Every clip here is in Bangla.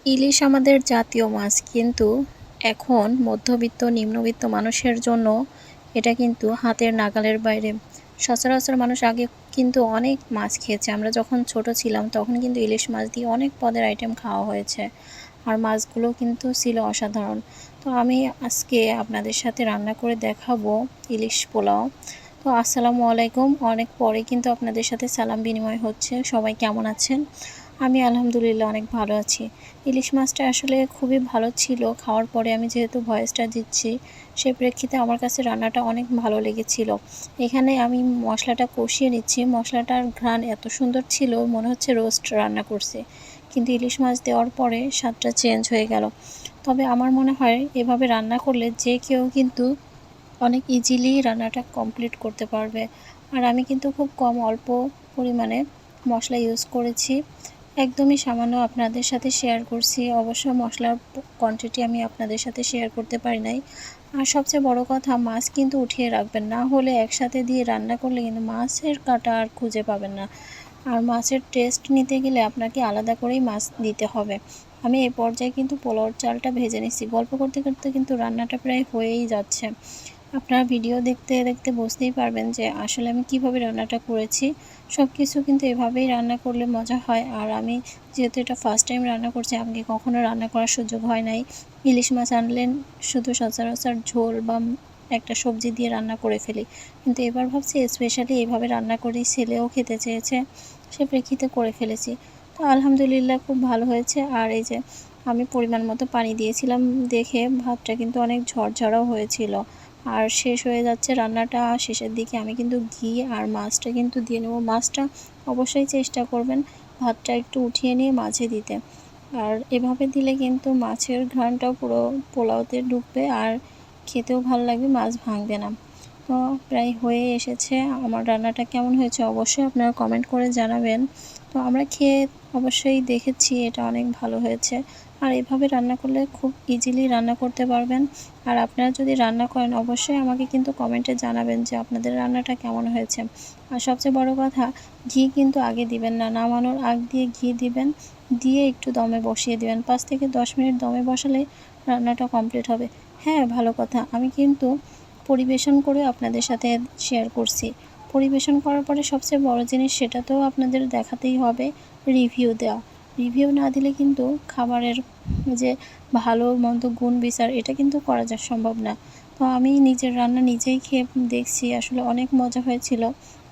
ইলিশ আমাদের জাতীয় মাছ, কিন্তু এখন মধ্যবিত্ত নিম্নবিত্ত মানুষের জন্য এটা কিন্তু হাতের নাগালের বাইরে। সচরাচর মানুষ আগে কিন্তু অনেক মাছ খেয়েছে। আমরা যখন ছোট ছিলাম তখন কিন্তু ইলিশ মাছ দিয়ে অনেক পদের আইটেম খাওয়া হয়েছে, আর মাছগুলো কিন্তু ছিল অসাধারণ। তো আমি আজকে আপনাদের সাথে রান্না করে দেখাবো ইলিশ পোলাও। তো আসসালামু আলাইকুম, অনেক পরে কিন্তু আপনাদের সাথে সালাম বিনিময় হচ্ছে। সবাই কেমন আছেন? আমি আলহামদুলিল্লাহ অনেক ভালো আছি। ইলিশ মাছটা আসলে খুবই ভালো ছিল। খাওয়ার পরে আমি যেহেতু ভয়েসটা দিচ্ছি, সেই প্রেক্ষিতে আমার কাছে রান্নাটা অনেক ভালো লেগেছিল। এখানে আমি মশলাটা কষিয়ে নিচ্ছি। মশলাটার ঘ্রাণ এত সুন্দর ছিল, মনে হচ্ছে রোস্ট রান্না করছে। কিন্তু ইলিশ মাছ দেওয়ার পরে স্বাদটা চেঞ্জ হয়ে গেল। তবে আমার মনে হয় এভাবে রান্না করলে যে কেউ কিন্তু অনেক ইজিলি রান্নাটা কমপ্লিট করতে পারবে। আর আমি কিন্তু খুব কম অল্প পরিমাণে মশলা ইউজ করেছি, একদমই সামান্য আপনাদের সাথে শেয়ার করছি। অবশ্য মশলার কোয়ান্টিটি আমি আপনাদের সাথে শেয়ার করতে পারি নাই। আর সবচেয়ে বড় কথা, মাছ কিন্তু উঠিয়ে রাখবেন, না হলে একসাথে দিয়ে রান্না করলে কিন্তু মাছের কাঁটা আর খুঁজে পাবেন না। আর মাছের টেস্ট নিতে গেলে আপনাকে আলাদা করেই মাছ দিতে হবে। আমি এই পর্যায়ে কিন্তু পোলাওর চালটা ভেজে নিচ্ছি। গল্প করতে করতে কিন্তু রান্নাটা প্রায় হয়েই যাচ্ছে। আপনারা ভিডিও দেখতে দেখতে বুঝতেই পারবেন যে আসলে আমি কিভাবে রান্নাটা করেছি। সব কিছু কিন্তু এভাবেই রান্না করলে মজা হয়। আর আমি যেহেতু এটা ফার্স্ট টাইম রান্না করছি, আমাকে কখনো রান্না করার সুযোগ হয় নাই। ইলিশ মাছ আনলেন শুধু সচরাচর ঝোল বা একটা সবজি দিয়ে রান্না করে ফেলি, কিন্তু এবার ভাবছি স্পেশালি এভাবে রান্না করি, ছেলেও খেতে চেয়েছে, সে প্রেক্ষিতে করে ফেলেছি। তো আলহামদুলিল্লাহ খুব ভালো হয়েছে। আর এই যে আমি পরিমাণ মতো পানি দিয়েছিলাম দেখে ভাতটা কিন্তু অনেক ঝরঝরাও হয়েছিল। আর শেষ হয়ে যাচ্ছে রান্নাটা, শেষের দিকে আমি কিন্তু ঘি আর মাছটা কিন্তু দিয়ে নেব। মাছটা অবশ্যই চেষ্টা করবেন ভাতটা একটু উঠিয়ে নিয়ে মাঝে দিতে। আর এভাবে দিলে কিন্তু মাছের ঘ্রাণটাও পুরো পোলাওতে ঢুকবে, আর খেতেও ভালো লাগবে, মাছ ভাঙবে না। তো প্রায় হয়ে এসেছে। আমার রান্নাটা কেমন হয়েছে অবশ্যই আপনারা কমেন্ট করে জানাবেন। তো আমরা খেয়ে অবশ্যই দেখেছি এটা অনেক ভালো হয়েছে। আর এভাবে রান্না করলে খুব ইজিলি রান্না করতে পারবেন। আর আপনারা যদি রান্না করেন অবশ্যই আমাকে কিন্তু কমেন্টে জানাবেন যে আপনাদের রান্নাটা কেমন হয়েছে। আর সবচেয়ে বড় কথা, ঘি কিন্তু আগে দিবেন না, নামানোর আগ দিয়ে ঘি দিবেন, দিয়ে একটু দমে বসিয়ে দিবেন। 5 থেকে 10 মিনিট দমে বসালে রান্নাটা কমপ্লিট হবে। হ্যাঁ, ভালো কথা, আমি কিন্তু পরিবেশন করে আপনাদের সাথে শেয়ার করছি। পরিবেশন করার পরে সবচেয়ে বড় জিনিস, সেটা তো আপনাদের দেখাতেই হবে, রিভিউ দেওয়া। রিভিউ না দিলে কিন্তু খাবারের যে ভালো মন্দ গুণ বিচার এটা কিন্তু করা সম্ভব না। তো আমি নিজের রান্না নিজেই খেয়ে দেখছি, আসলে অনেক মজা হয়েছিল।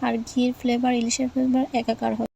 আর ঘির ফ্লেভার, ইলিশের ফ্লেভার একাকার হয়।